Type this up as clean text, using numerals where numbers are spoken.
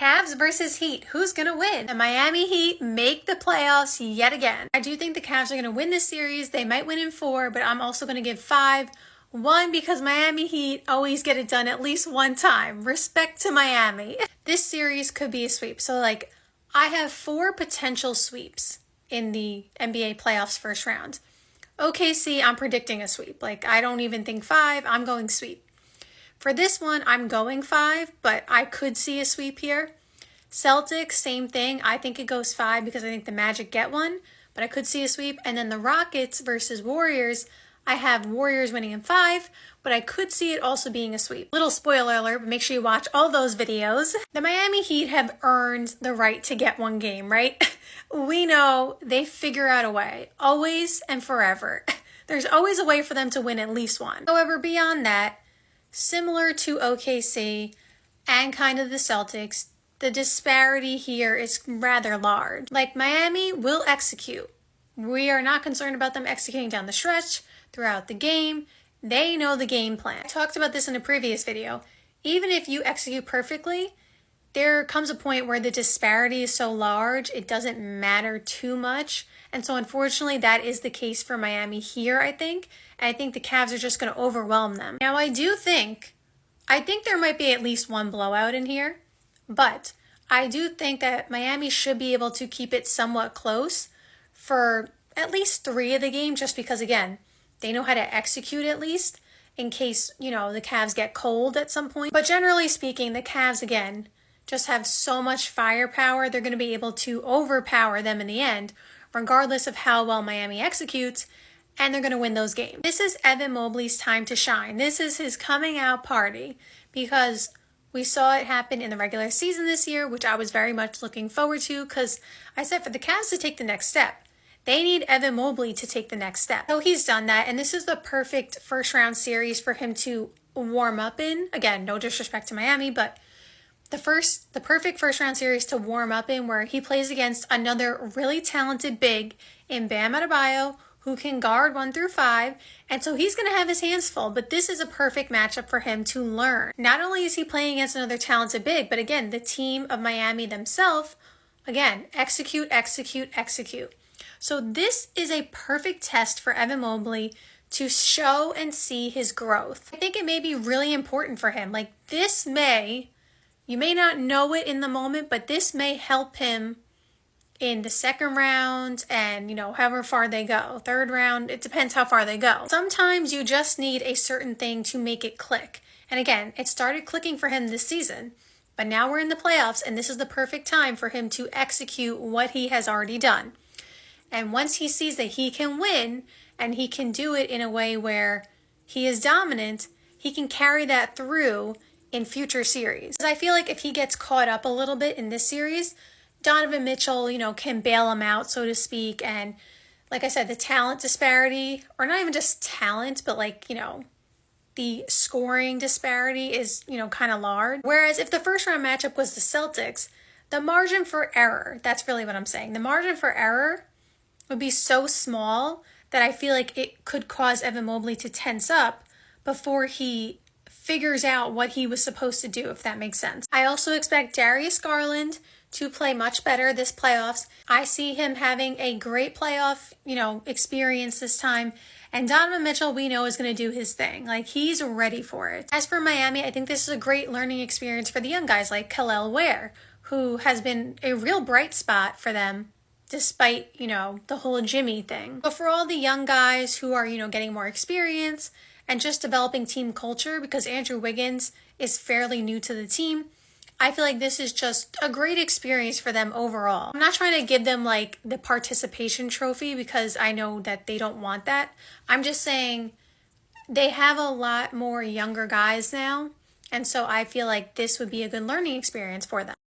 Cavs versus Heat. Who's going to win? The Miami Heat make the playoffs yet again. I do think the Cavs are going to win this series. They might win in 4, but I'm also going to give 5. 1, because Miami Heat always get it done at least one time. Respect to Miami. This series could be a sweep. So, I have 4 potential sweeps in the NBA playoffs first round. OKC, I'm predicting a sweep. I don't even think 5. I'm going sweep. For this one, I'm going 5, but I could see a sweep here. Celtics, same thing. I think it goes 5 because I think the Magic get one, but I could see a sweep. And then the Rockets versus Warriors, I have Warriors winning in 5, but I could see it also being a sweep. Little spoiler alert, but make sure you watch all those videos. The Miami Heat have earned the right to get one game, right? We know they figure out a way, always and forever. There's always a way for them to win at least one. However, beyond that, similar to OKC and kind of the Celtics, the disparity here is rather large. Miami will execute. We are not concerned about them executing down the stretch, throughout the game. They know the game plan. I talked about this in a previous video. Even if you execute perfectly, there comes a point where the disparity is so large, it doesn't matter too much. And so unfortunately, that is the case for Miami here, I think. And I think the Cavs are just going to overwhelm them. Now, I think there might be at least one blowout in here, but I do think that Miami should be able to keep it somewhat close for at least 3 of the game, just because, again, they know how to execute at least in case, the Cavs get cold at some point. But generally speaking, the Cavs, again, just have so much firepower. They're going to be able to overpower them in the end, regardless of how well Miami executes, and they're going to win those games. This is Evan Mobley's time to shine. This is his coming out party because we saw it happen in the regular season this year, which I was very much looking forward to because I said for the Cavs to take the next step, they need Evan Mobley to take the next step. So he's done that, and this is the perfect first round series for him to warm up in. Again, no disrespect to Miami, but the perfect first round series to warm up in, where he plays against another really talented big in Bam Adebayo, who can guard 1 through 5, and so he's going to have his hands full, but this is a perfect matchup for him to learn. Not only is he playing against another talented big, but again, the team of Miami themselves, again, execute, execute, execute. So this is a perfect test for Evan Mobley to show and see his growth. I think it may be really important for him. You may not know it in the moment, but this may help him in the second round and, however far they go. Third round, it depends how far they go. Sometimes you just need a certain thing to make it click. And again, it started clicking for him this season, but now we're in the playoffs and this is the perfect time for him to execute what he has already done. And once he sees that he can win and he can do it in a way where he is dominant, he can carry that through in future series. I feel like if he gets caught up a little bit in this series, Donovan Mitchell, can bail him out, so to speak. And like I said, the talent disparity, or not even just talent, but the scoring disparity is, kind of large. Whereas if the first round matchup was the Celtics, the margin for error, that's really what I'm saying. The margin for error would be so small that I feel like it could cause Evan Mobley to tense up before he figures out what he was supposed to do, if that makes sense. I also expect Darius Garland to play much better this playoffs. I see him having a great playoff, experience this time. And Donovan Mitchell, we know, is going to do his thing. He's ready for it. As for Miami, I think this is a great learning experience for the young guys like Kel'el Ware, who has been a real bright spot for them despite, the whole Jimmy thing. But for all the young guys who are, getting more experience and just developing team culture, because Andrew Wiggins is fairly new to the team, I feel like this is just a great experience for them overall. I'm not trying to give them the participation trophy because I know that they don't want that. I'm just saying they have a lot more younger guys now. And so I feel like this would be a good learning experience for them.